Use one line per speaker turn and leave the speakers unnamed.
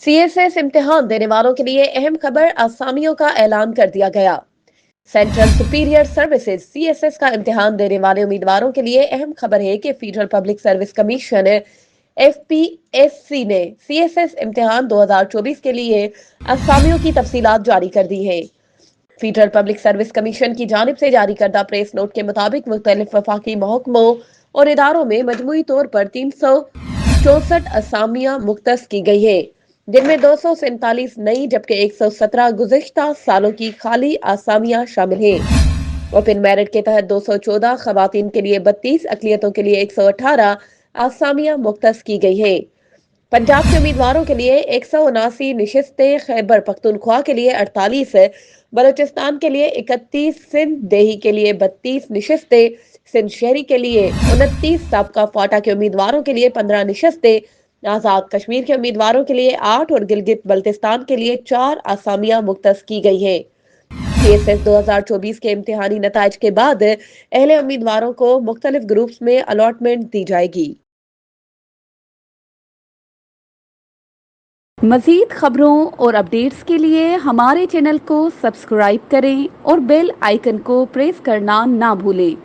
CSS इम्तिहान देने वालों के लिए अहम खबर, असामियों का ऐलान कर दिया गया। सेंट्रल सुपीरियर सर्विसेज सीएसएस का इम्तिहान देने वाले उम्मीदवारों के लिए अहम खबर है कि federal public service commission FPSC ने सीएसएस इम्तिहान 2024 के लिए असामियों की तफसीलात जारी कर दी है। फेडरल पब्लिक सर्विस कमीशन की जानिब से जारी करदा प्रेस नोट के मुताबिक मुख्तलिफ वफाकी महकमों और इदारों में मजमूई तौर पर 364 असामियां मुख्तस की गई है, जिनमें 247 नई जबकि 117 गुज़िश्ता सालों की खाली आसामियां शामिल हैं। ओपन मेरिट के तहत 214 खवातीन के लिए 32, अक़लियतों के लिए 118 आसामियां मुख्तस की गई है। पंजाब के उम्मीदवारों के लिए 179 निशिस्तें, खैबर पख्तूनख्वा के लिए 48, बलूचिस्तान के लिए 31, सिंध देही के लिए 32 निशिस्तें, सिंध शहरी के लिए 29, साबका फाटा के उम्मीदवारों के लिए 15 निशिस्तें, आजाद कश्मीर के उम्मीदवारों के लिए 8 और गिलगित बल्तिस्तान के लिए 4 आसामियां मुख्तस की गई है। सीएसएस 2024 के इम्तिहानी नताइज के बाद अहले उम्मीदवारों को मुख्तलिफ ग्रुप्स में अलॉटमेंट दी जाएगी। मज़ीद खबरों और अपडेट्स के लिए हमारे चैनल को सब्सक्राइब करें और बेल आइकन को प्रेस करना ना भूलें।